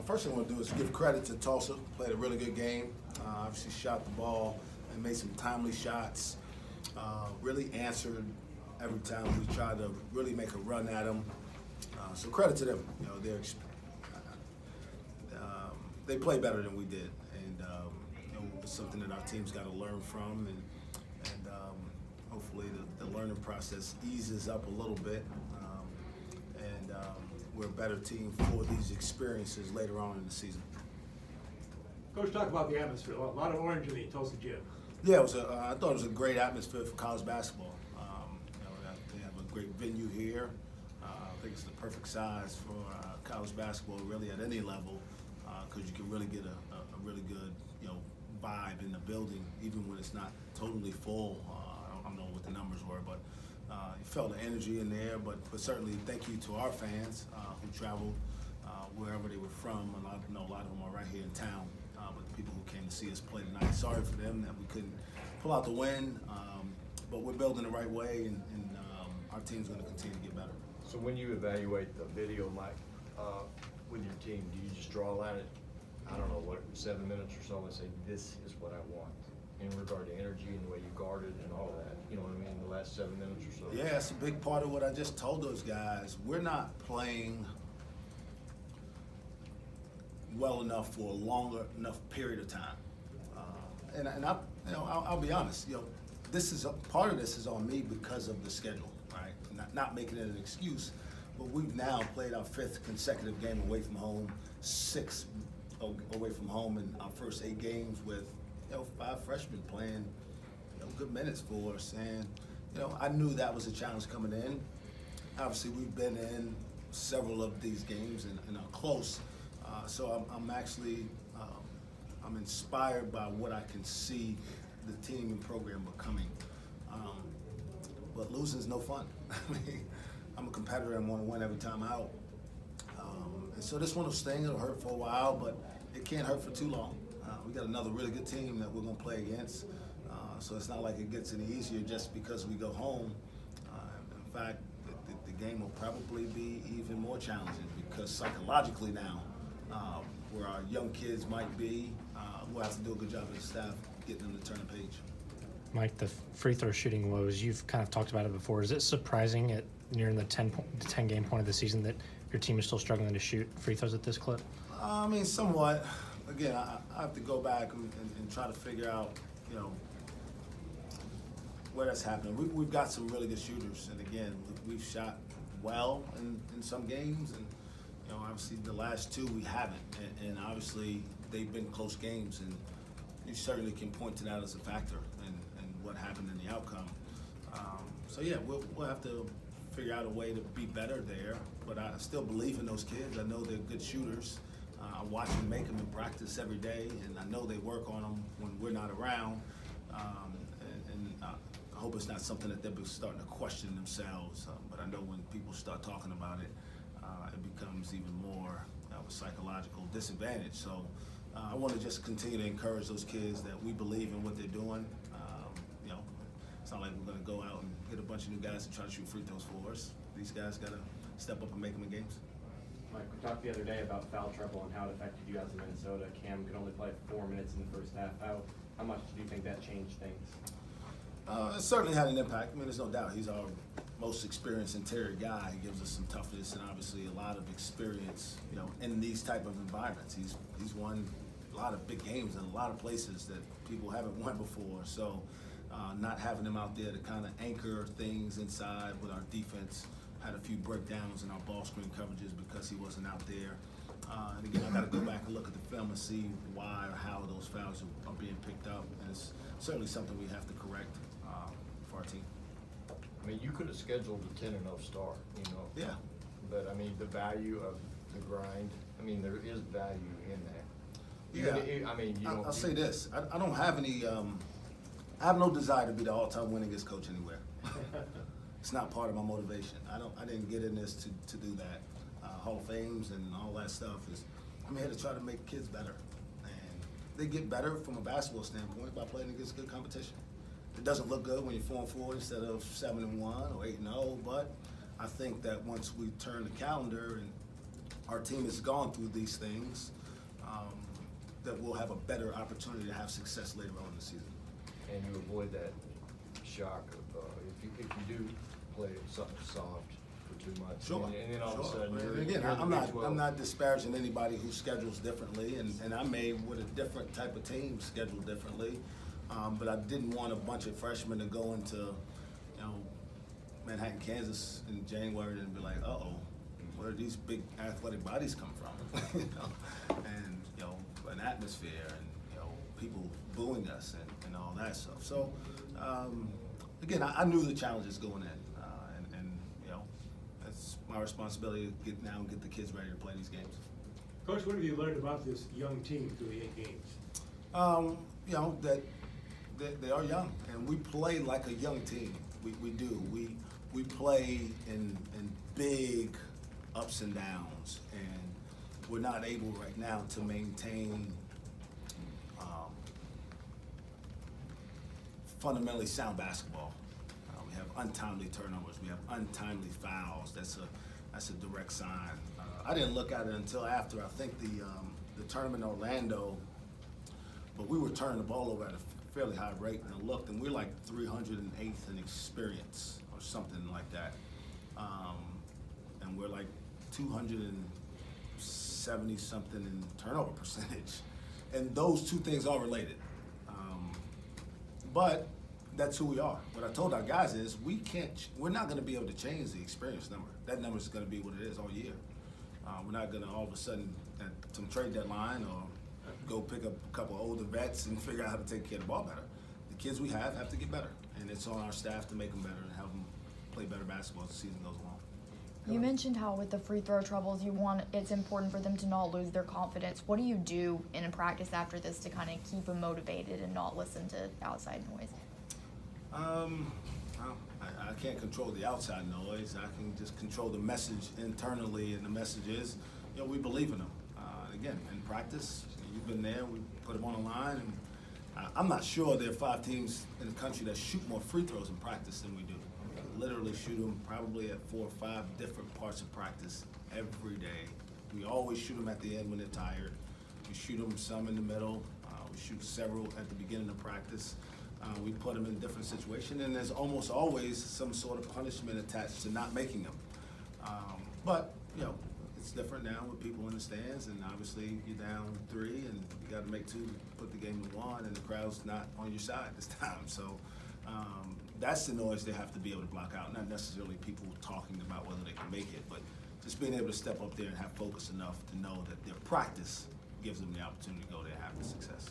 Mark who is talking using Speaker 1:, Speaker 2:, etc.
Speaker 1: First thing I want to do is give credit to Tulsa. Played a really good game. Obviously shot the ball and made some timely shots. Really answered every time we tried to really make a run at them. So credit to them. You know, they play better than we did, and you know, it's something that our team's got to learn from, and hopefully the learning process eases up a little bit, and we're a better team for these experiences later on in the season.
Speaker 2: Coach, talk about the atmosphere. A lot of orange in the Tulsa gym.
Speaker 1: Yeah, I thought it was a great atmosphere for college basketball. You know, they have a great venue here. I think it's the perfect size for college basketball, really at any level, because you can really get a really good, you know, vibe in the building, even when it's not totally full. I don't know what the numbers were, but you felt the energy in there. But certainly, thank you to our fans who traveled wherever they were from. A lot of them are right here in town. But the people who came to see us play tonight, sorry for them that we couldn't pull out the win. But we're building the right way, and our team's going to continue to get better.
Speaker 3: So when you evaluate the video, Mike, with your team, do you just draw a line at, I don't know, what, 7 minutes or so and say, this is what I want in regard to energy and the way you guarded and all of that? You know what I mean, the last 7 minutes or so?
Speaker 1: Yeah, it's a big part of what I just told those guys. We're not playing well enough for a longer enough period of time. I'll be honest, you know, part of this is on me because of the schedule, right? Not making it an excuse, but we've now played our 5th consecutive game away from home, 6 away from home in our first 8 games with, you know, 5 freshmen playing, you know, good minutes for us. And, you know, I knew that was a challenge coming in. Obviously, we've been in several of these games and are close. So I'm actually I'm inspired by what I can see the team and program becoming. But losing is no fun. I mean, I'm a competitor and want to win every time out. And so this one will sting. It'll hurt for a while, but it can't hurt for too long. We got another really good team that we're going to play against. So it's not like it gets any easier just because we go home. In fact, the game will probably be even more challenging because psychologically now, where our young kids might be, we'll have to do a good job as a staff getting them to turn the page.
Speaker 4: Mike, the free throw shooting woes, you've kind of talked about it before. Is it surprising at nearing the 10 game point of the season that your team is still struggling to shoot free throws at this clip?
Speaker 1: I mean, somewhat. Again, I have to go back and try to figure out, you know, where that's happening. We've got some really good shooters, and again, we've shot well in some games, and you know, obviously the last 2 we haven't, and obviously they've been close games, and you certainly can point to that as a factor and what happened in the outcome. So yeah, we'll have to figure out a way to be better there, but I still believe in those kids. I know they're good shooters. I watch them make them in practice every day, and I know they work on them when we're not around. I hope it's not something that they're starting to question themselves, but I know when people start talking about it, it becomes even more of a psychological disadvantage. So I want to just continue to encourage those kids that we believe in what they're doing. You know, it's not like we're going to go out and get a bunch of new guys to try to shoot free throws for us. These guys got to step up and make them in games.
Speaker 5: Mike, we talked the other day about foul trouble and how it affected you guys in Minnesota. Cam could only play 4 minutes in the first half. How much do you think that changed things?
Speaker 1: It certainly had an impact. I mean, there's no doubt. He's our most experienced interior guy. He gives us some toughness and obviously a lot of experience, you know, in these type of environments. He's won a lot of big games in a lot of places that people haven't won before. So not having him out there to kind of anchor things inside with our defense, had a few breakdowns in our ball screen coverages because he wasn't out there. And again, I got to go back and look at the film and see why or how those fouls are being picked up. And it's certainly something we have to correct for our team.
Speaker 3: I mean, you could have scheduled a 10-0 start, you know.
Speaker 1: Yeah.
Speaker 3: But I mean, the value of the grind, I mean, there is value in that.
Speaker 1: Yeah.
Speaker 3: I mean, you know.
Speaker 1: I'll say this. I don't have any, I have no desire to be the all-time winningest coach anywhere. It's not part of my motivation. I didn't get in this to do that. Hall of Fames and all that stuff I'm here to try to make kids better. And they get better from a basketball standpoint by playing against good competition. It doesn't look good when you're 4-4 instead of 7-1 or 8-0, but I think that once we turn the calendar and our team has gone through these things, that we'll have a better opportunity to have success later on in the season.
Speaker 3: And you avoid that shock of, if you do play something soft for 2 months.
Speaker 1: Sure.
Speaker 3: And then all of a
Speaker 1: Sure.
Speaker 3: sudden,
Speaker 1: And
Speaker 3: you're
Speaker 1: again,
Speaker 3: you're in the
Speaker 1: I'm
Speaker 3: Big
Speaker 1: not,
Speaker 3: 12.
Speaker 1: I'm not disparaging anybody who schedules differently, and I may with a different type of team schedule differently. But I didn't want a bunch of freshmen to go into, Manhattan, Kansas in January and be like, uh-oh, where do these big athletic bodies come from? And, an atmosphere and, people booing us and all that stuff. So, again, I knew the challenges going in, and that's my responsibility to get the kids ready to play these games.
Speaker 2: Coach, what have you learned about this young team through the 8 games?
Speaker 1: That they are young, and we play like a young team. We do. We play in big ups and downs, and we're not able right now to maintain fundamentally sound basketball. We have untimely turnovers. We have untimely fouls. That's a direct sign. I didn't look at it until after I think the tournament in Orlando, but we were turning the ball over at a fairly high rate, and I looked, and we're like 308th in experience or something like that, and we're like 270 something in turnover percentage, and those two things are related. But that's who we are. What I told our guys is we're not going to be able to change the experience number. That number is going to be what it is all year. We're not going to all of a sudden at some trade deadline or go pick up a couple of older vets and figure out how to take care of the ball better. The kids we have to get better, and it's on our staff to make them better and help them play better basketball as the season goes along.
Speaker 6: You mentioned how with the free throw troubles, it's important for them to not lose their confidence. What do you do in a practice after this to kind of keep them motivated and not listen to outside noise?
Speaker 1: I can't control the outside noise. I can just control the message internally, and the message is, we believe in them. Again, in practice, you've been there. We put them on the line, and I'm not sure there are 5 teams in the country that shoot more free throws in practice than we do. We literally shoot them probably at 4 or 5 different parts of practice every day. We always shoot them at the end when they're tired. We shoot them some in the middle. We shoot several at the beginning of practice. We put them in different situations, and there's almost always some sort of punishment attached to not making them. But it's different now with people in the stands, and obviously you're down 3, and you got to make 2 to put the game to 1, and the crowd's not on your side this time. So that's the noise they have to be able to block out, not necessarily people talking about whether they can make it, but just being able to step up there and have focus enough to know that their practice gives them the opportunity to go there and have the success.